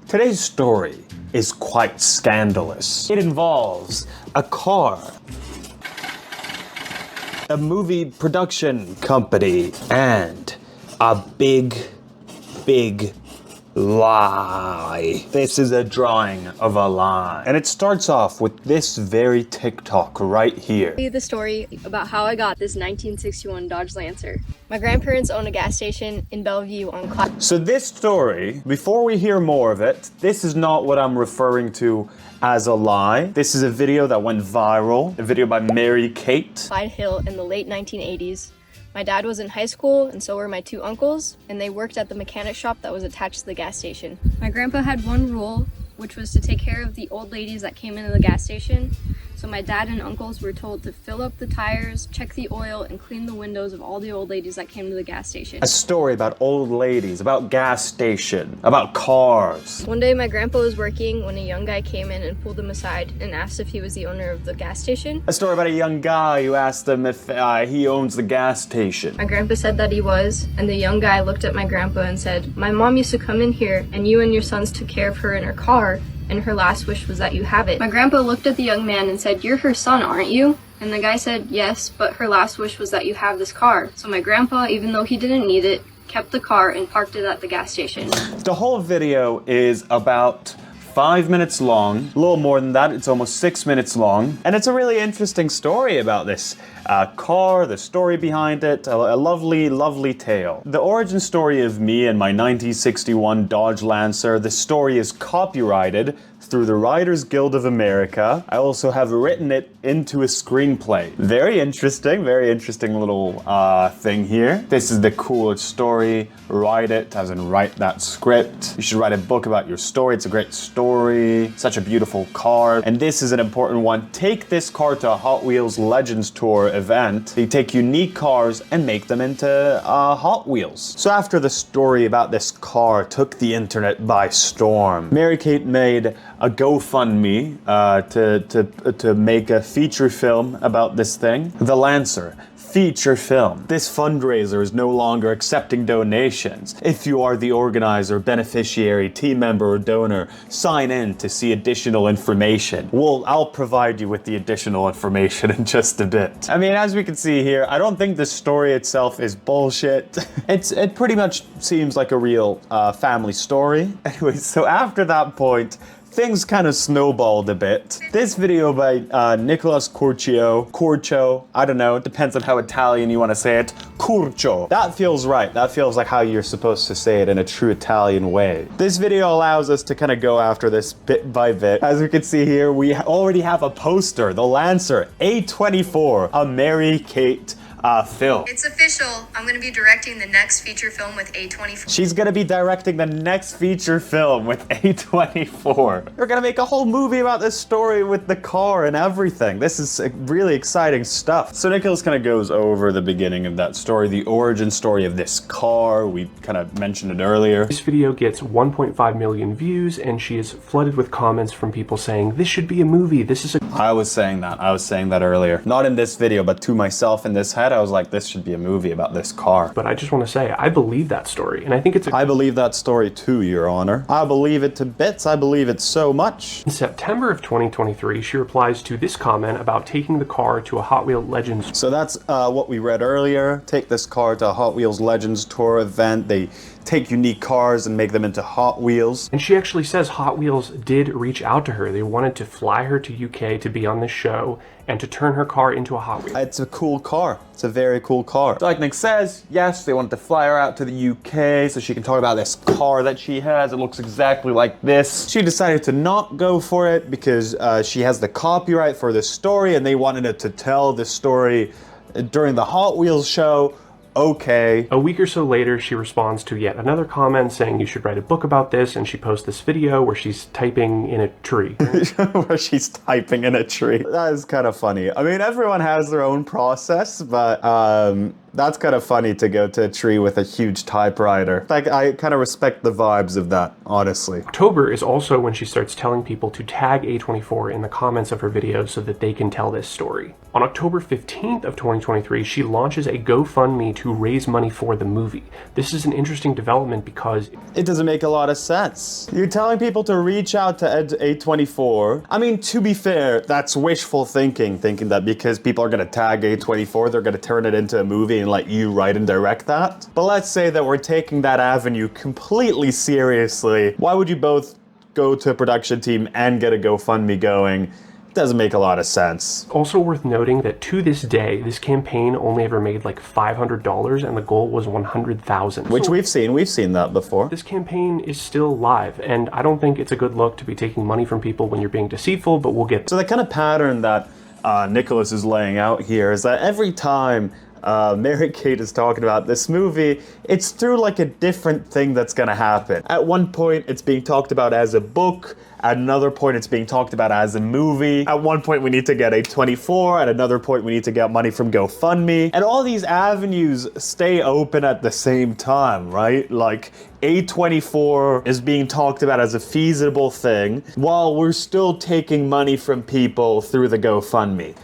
Today's story is quite scandalous. It involves a car, a movie production company, and a big lie. This is a drawing of a lie. And it starts off with this very TikTok right here. The story about how I got this 1961 Dodge Lancer. My grandparents own a gas station in Bellevue on Clyde. So this story, before we hear more of it, this is not what I'm referring to as a lie. This is a video that went viral, a video by Mary Kate. Clyde Hill in the late 1980s. My dad was in high school, and so were my two uncles, and they worked at the mechanic shop that was attached to the gas station. My grandpa had one rule, which was to take care of the old ladies that came into the gas station. So my dad and uncles were told to fill up the tires, check the oil, and clean the windows of all the old ladies that came to the gas station. A story about old ladies, about gas station, about cars. One day my grandpa was working when a young guy came in and pulled him aside and asked if he was the owner of the gas station. A story about a young guy who asked him if he owns the gas station. My grandpa said that he was, and the young guy looked at my grandpa and said, "My mom used to come in here, and you and your sons took care of her in her car, and her last wish was that you have it." My grandpa looked at the young man and said, "You're her son, aren't you?" And the guy said, "Yes, but her last wish was that you have this car." So my grandpa, even though he didn't need it, kept the car and parked it at the gas station. The whole video is about 5 minutes long, a little more than that, it's almost 6 minutes long. And it's a really interesting story about this car, the story behind it, a lovely tale. The origin story of me and my 1961 Dodge Lancer, the story is copyrighted through the Writers Guild of America. I also have written it into a screenplay. Very interesting little thing here. This is the coolest story. Write it, as in write that script. You should write a book about your story. It's a great story. Such a beautiful car. And this is an important one. Take this car to a Hot Wheels Legends Tour event. They take unique cars and make them into Hot Wheels. So after the story about this car took the internet by storm, Mary Kate made a GoFundMe to make a feature film about this thing. The Lancer. Feature film. This fundraiser is no longer accepting donations. If you are the organizer, beneficiary, team member, or donor, sign in to see additional information. I'll provide you with the additional information in just a bit. I mean, as we can see here, I don't think the story itself is bullshit. It pretty much seems like a real family story. Anyway, so after that point, things kind of snowballed a bit. This video by Nicholas Corcio, I don't know, it depends on how Italian you want to say it. Curcio. That feels right. That feels like how you're supposed to say it in a true Italian way. This video allows us to kind of go after this bit by bit. As we can see here, we already have a poster, the Lancer A24, a Mary Kate film. It's official. I'm going to be directing the next feature film with A24. She's going to be directing the next feature film with A24. We're going to make a whole movie about this story with the car and everything. This is really exciting stuff. So Nicholas kind of goes over the beginning of that story, the origin story of this car. We kind of mentioned it earlier. This video gets 1.5 million views, and she is flooded with comments from people saying, "This should be a movie. This is a..." I was saying that earlier. Not in this video, but to myself in this head, I was like, this should be a movie about this car. But I just want to say, I believe that story, and I think I believe that story too, Your Honor. I believe it to bits. I believe it so much. In September of 2023, she replies to this comment about taking the car to a Hot Wheels Legends. So that's what we read earlier. Take this car to a Hot Wheels Legends Tour event. They take unique cars and make them into Hot Wheels. And she actually says Hot Wheels did reach out to her. They wanted to fly her to UK to be on this show and to turn her car into a Hot Wheel. It's a cool car. It's a very cool car. So like Nick says, yes, they wanted to fly her out to the UK so she can talk about this car that she has. It looks exactly like this. She decided to not go for it because she has the copyright for this story and they wanted her to tell the story during the Hot Wheels show. Okay. A week or so later, she responds to yet another comment saying you should write a book about this, and she posts this video where she's typing in a tree. Where she's typing in a tree. That is kind of funny. I mean, everyone has their own process, but That's kind of funny to go to a tree with a huge typewriter. Like, I kind of respect the vibes of that, honestly. October is also when she starts telling people to tag A24 in the comments of her videos so that they can tell this story. On October 15th of 2023, she launches a GoFundMe to raise money for the movie. This is an interesting development because it doesn't make a lot of sense. You're telling people to reach out to A24. I mean, to be fair, that's wishful thinking that because people are going to tag A24, they're going to turn it into a movie and let you write and direct that. But let's say that we're taking that avenue completely seriously. Why would you both go to a production team and get a GoFundMe going? Doesn't make a lot of sense. Also worth noting that to this day, this campaign only ever made like $500 and the goal was $100,000. Which we've seen that before. This campaign is still live, and I don't think it's a good look to be taking money from people when you're being deceitful, but we'll get there. So the kind of pattern that Nicholas is laying out here is that every time Mary-Kate is talking about this movie, it's through like a different thing that's gonna happen. At one point, it's being talked about as a book. At another point, it's being talked about as a movie. At one point, we need to get A24. At another point, we need to get money from GoFundMe. And all these avenues stay open at the same time, right? Like, A24 is being talked about as a feasible thing, while we're still taking money from people through the GoFundMe.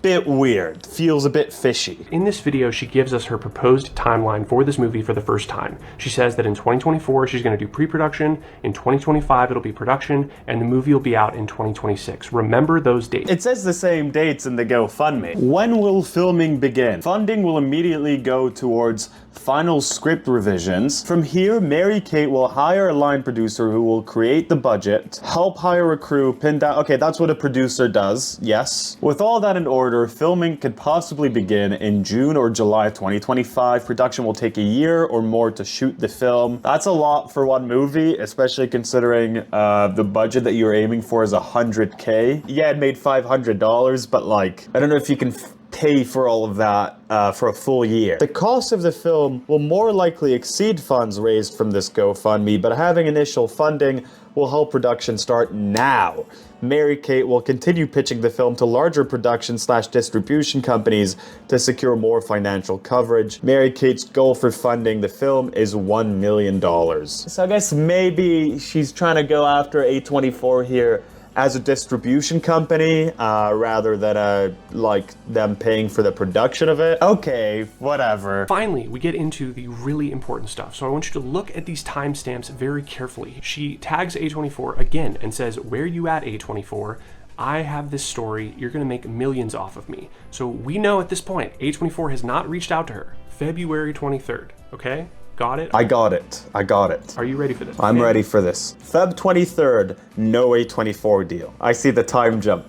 Bit weird. Feels a bit fishy. In this video, she gives us her proposed timeline for this movie for the first time. She says that in 2024, she's going to do pre-production, in 2025, it'll be production, and the movie will be out in 2026. Remember those dates. It says the same dates in the GoFundMe. When will filming begin? Funding will immediately go towards final script revisions. From here, Mary-Kate will hire a line producer who will create the budget, help hire a crew, pin down... Okay, that's what a producer does, yes. With all that in order, filming could possibly begin in June or July 2025. Production will take a year or more to shoot the film. That's a lot for one movie, especially considering the budget that you're aiming for is $100K. Yeah, it made $500, but like, I don't know if you can pay for all of that for a full year. The cost of the film will more likely exceed funds raised from this GoFundMe, but having initial funding will help production start now. Mary-Kate will continue pitching the film to larger production/distribution companies to secure more financial coverage. Mary-Kate's goal for funding the film is $1 million. So I guess maybe she's trying to go after A24 here as a distribution company, rather than like them paying for the production of it. Okay, whatever. Finally, we get into the really important stuff. So I want you to look at these timestamps very carefully. She tags A24 again and says, "Where you at, A24? I have this story. You're gonna make millions off of me." So we know at this point, A24 has not reached out to her. February 23rd, okay? Got it? I got it. I got it. Are you ready for this? I'm ready for this. Feb 23rd, no A24 deal. I see the time jump.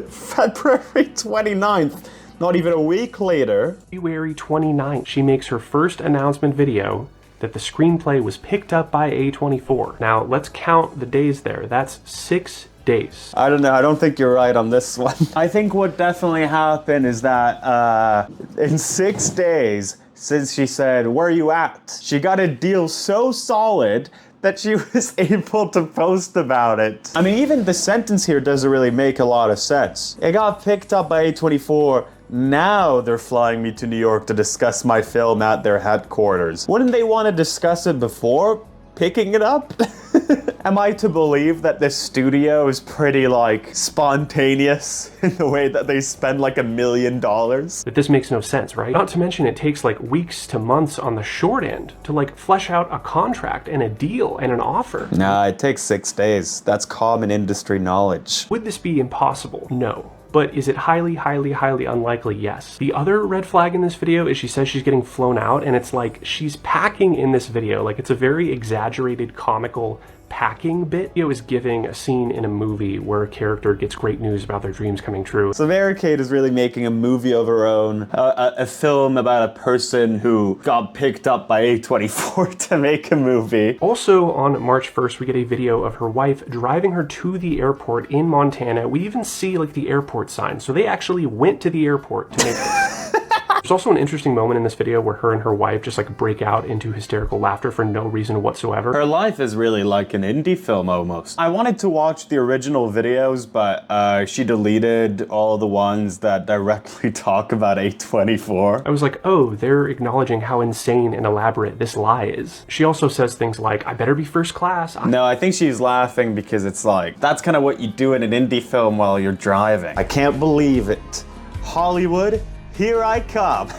February 29th, not even a week later. February 29th, she makes her first announcement video that the screenplay was picked up by A24. Now, let's count the days there. That's 6 days. I don't know. I don't think you're right on this one. I think what definitely happened is that in 6 days, since she said, "Where are you at?" she got a deal so solid that she was able to post about it. I mean, even the sentence here doesn't really make a lot of sense. It got picked up by A24. Now they're flying me to New York to discuss my film at their headquarters. Wouldn't they want to discuss it before picking it up? Am I to believe that this studio is pretty, like, spontaneous in the way that they spend, like, $1 million? But this makes no sense, right? Not to mention it takes, like, weeks to months on the short end to, like, flesh out a contract and a deal and an offer. Nah, it takes 6 days. That's common industry knowledge. Would this be impossible? No. But is it highly, highly, highly unlikely? Yes. The other red flag in this video is she says she's getting flown out, and it's like she's packing in this video. Like, it's a very exaggerated, comical packing bit. It was giving a scene in a movie where a character gets great news about their dreams coming true. So Mary-Kate is really making a movie of her own, a film about a person who got picked up by A24 to make a movie. Also on March 1st, we get a video of her wife driving her to the airport in Montana. We even see like the airport sign. So they actually went to the airport to make this. There's also an interesting moment in this video where her and her wife just like break out into hysterical laughter for no reason whatsoever. Her life is really like an indie film almost. I wanted to watch the original videos, but she deleted all the ones that directly talk about A24. I was like, oh, they're acknowledging how insane and elaborate this lie is. She also says things like, I better be first class. No, I think she's laughing because it's like, that's kind of what you do in an indie film while you're driving. I can't believe it. Hollywood, here I come.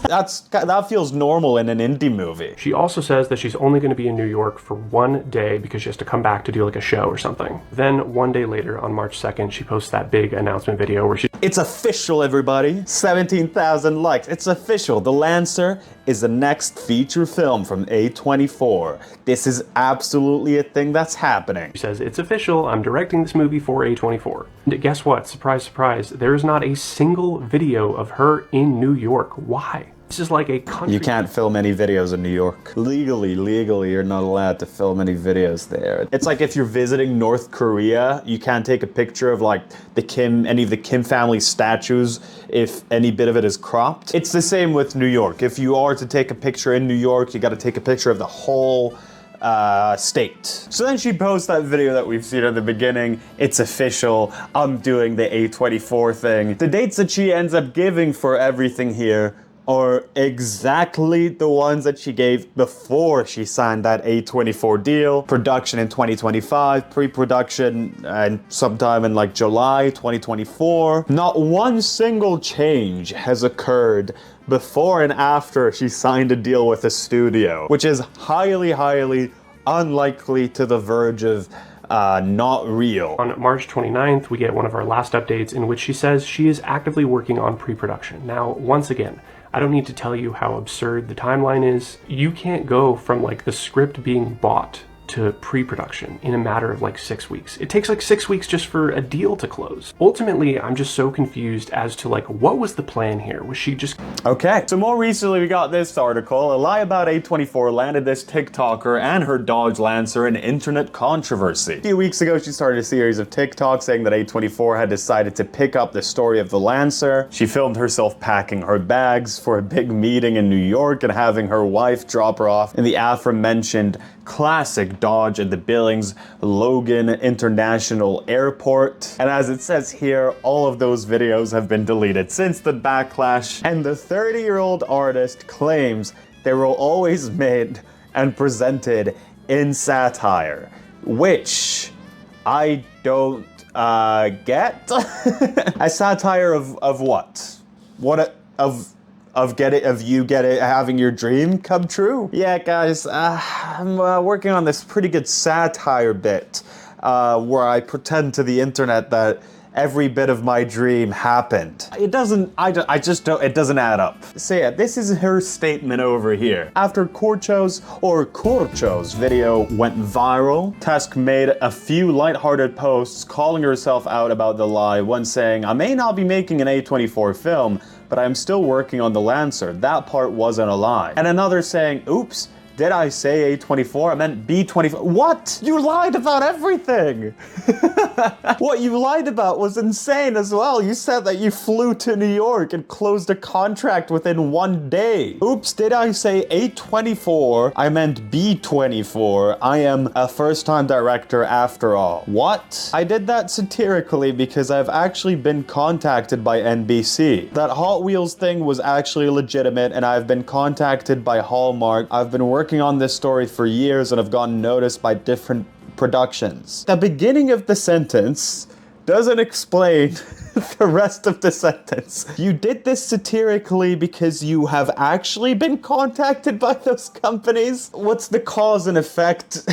That feels normal in an indie movie. She also says that she's only going to be in New York for one day because she has to come back to do like a show or something. Then one day later, on March 2nd, she posts that big announcement video where she... It's official, everybody. 17,000 likes. It's official. The Lancer is the next feature film from A24. This is absolutely a thing that's happening. She says, it's official, I'm directing this movie for A24. And guess what? Surprise, surprise. There is not a single video of her in New York. Why? This is like a country... You can't film any videos in New York. Legally, you're not allowed to film any videos there. It's like if you're visiting North Korea, you can't take a picture of like any of the Kim family statues if any bit of it is cropped. It's the same with New York. If you are to take a picture in New York, you gotta take a picture of the whole state. So then she posts that video that we've seen at the beginning. It's official. I'm doing the A24 thing. The dates that she ends up giving for everything here are exactly the ones that she gave before she signed that A24 deal. Production in 2025, pre-production and sometime in like July 2024. Not one single change has occurred before and after she signed a deal with a studio, which is highly, highly unlikely, to the verge of not real. On March 29th, we get one of our last updates in which she says she is actively working on pre-production. Now, once again, I don't need to tell you how absurd the timeline is. You can't go from like the script being bought to pre-production in a matter of like 6 weeks. It takes like 6 weeks just for a deal to close. Ultimately, I'm just so confused as to like, what was the plan here? Was she just... Okay, so more recently we got this article. A lie about A24 landed this TikToker and her Dodge Lancer in internet controversy. A few weeks ago, she started a series of TikToks saying that A24 had decided to pick up the story of the Lancer. She filmed herself packing her bags for a big meeting in New York and having her wife drop her off in the aforementioned classic Dodge at the Billings Logan International Airport. And as it says here, all of those videos have been deleted since the backlash, and the 30-year-old artist claims they were always made and presented in satire, which I don't get. A satire of what? Of you having your dream come true? Yeah, guys, I'm working on this pretty good satire bit where I pretend to the internet that every bit of my dream happened. It doesn't add up. So yeah, this is her statement over here. After Corcho's video went viral, Tusk made a few lighthearted posts calling herself out about the lie, one saying, I may not be making an A24 film, but I'm still working on the Lancer. That part wasn't a lie. And another saying, oops, did I say A24? I meant B24. What? You lied about everything. What you lied about was insane as well. You said that you flew to New York and closed a contract within 1 day. Oops, did I say A24? I meant B24. I am a first-time director after all. What? I did that satirically because I've actually been contacted by NBC. That Hot Wheels thing was actually legitimate, and I've been contacted by Hallmark. I've been working on this story for years and have gotten noticed by different productions. The beginning of the sentence doesn't explain the rest of the sentence. You did this satirically because you have actually been contacted by those companies? What's the cause and effect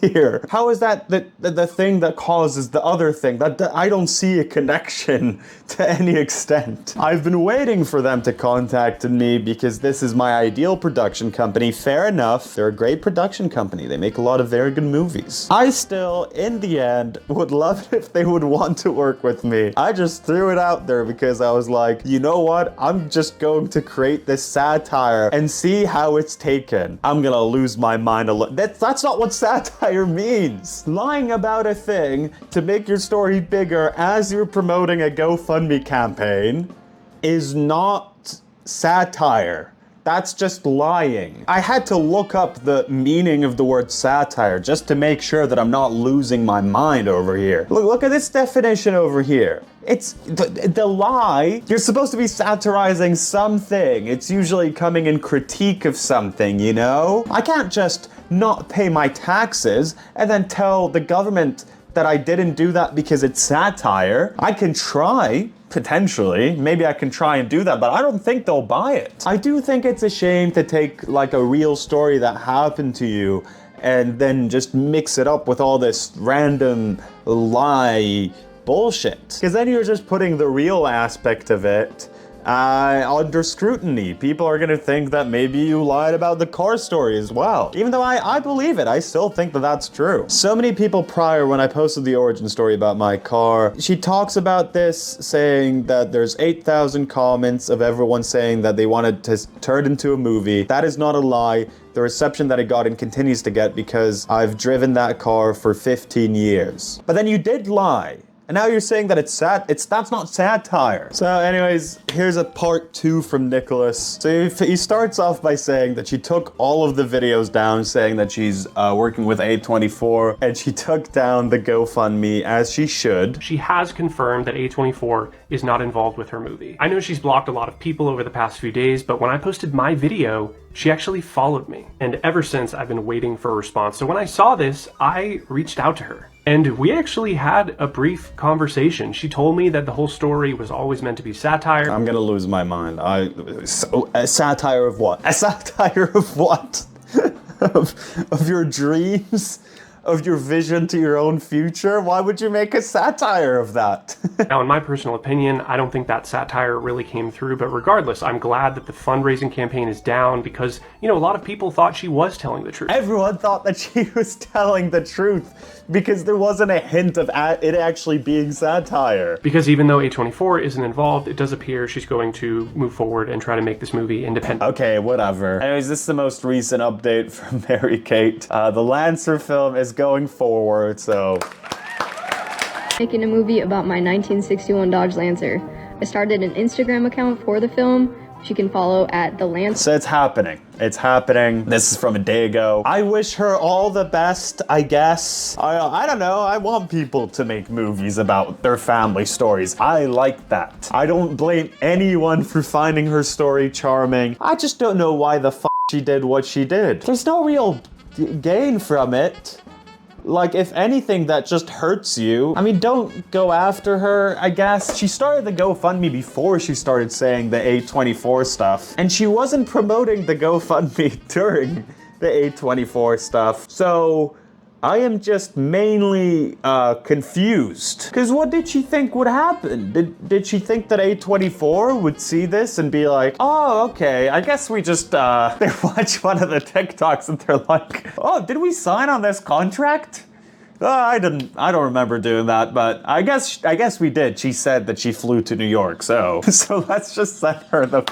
here? How is that the thing that causes the other thing? That I don't see a connection to any extent. I've been waiting for them to contact me because this is my ideal production company. Fair enough. They're a great production company. They make a lot of very good movies. I still, in the end, would love it if they would want to work with me. I just threw it out there because I was like, you know what? I'm just going to create this satire and see how it's taken. I'm gonna lose my mind a lot. That's not what satire satire means. Lying about a thing to make your story bigger as you're promoting a GoFundMe campaign is not satire. That's just lying. I had to look up the meaning of the word satire just to make sure that I'm not losing my mind over here. Look at this definition over here. It's the lie. You're supposed to be satirizing something. It's usually coming in critique of something, you know? I can't just not pay my taxes and then tell the government that I didn't do that because it's satire. I can try, potentially. Maybe I can try and do that, but I don't think they'll buy it. I do think it's a shame to take like a real story that happened to you and then just mix it up with all this random lie bullshit. Because then you're just putting the real aspect of it under scrutiny. People are gonna think that maybe you lied about the car story as well. Even though I believe it, I still think that that's true. So many people prior, when I posted the origin story about my car, she talks about this, saying that there's 8,000 comments of everyone saying that they wanted to turn it into a movie. That is not a lie. The reception that it got and continues to get because I've driven that car for 15 years. But then you did lie. And now you're saying that that's not satire. So anyways, here's a part 2 from Nicholas. So he starts off by saying that she took all of the videos down, saying that she's working with A24, and she took down the GoFundMe as she should. She has confirmed that A24 is not involved with her movie. I know she's blocked a lot of people over the past few days, but when I posted my video, she actually followed me. And ever since, I've been waiting for a response. So when I saw this, I reached out to her. And we actually had a brief conversation. She told me that the whole story was always meant to be satire. I'm gonna lose my mind. A satire of what? A satire of what? of your dreams? Of your vision to your own future? Why would you make a satire of that? Now, in my personal opinion, I don't think that satire really came through, but regardless, I'm glad that the fundraising campaign is down because, you know, a lot of people thought she was telling the truth. Everyone thought that she was telling the truth because there wasn't a hint of it actually being satire. Because even though A24 isn't involved, it does appear she's going to move forward and try to make this movie independent. Okay, whatever. Anyways, this is the most recent update from Mary Kate. The Lancer film is going forward, so... Making a movie about my 1961 Dodge Lancer. I started an Instagram account for the film, which you can follow at the Lancer. So it's happening. It's happening. This is from a day ago. I wish her all the best, I guess. I don't know. I want people to make movies about their family stories. I like that. I don't blame anyone for finding her story charming. I just don't know why the f she did what she did. There's no real gain from it. Like, if anything, that just hurts you. I mean, don't go after her, I guess. She started the GoFundMe before she started saying the A24 stuff. And she wasn't promoting the GoFundMe during the A24 stuff. So, I am just mainly confused. Because what did she think would happen? Did she think that A24 would see this and be like, oh, okay, I guess we just, they watch one of the TikToks and they're like, oh, did we sign on this contract? I don't remember doing that, but I guess we did. She said that she flew to New York, so let's just send her the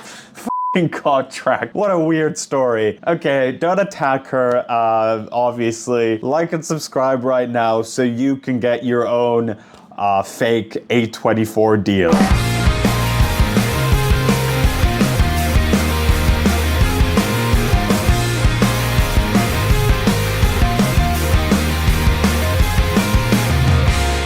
contract. What a weird story. Okay, don't attack her, obviously. Like and subscribe right now so you can get your own fake A24 deal.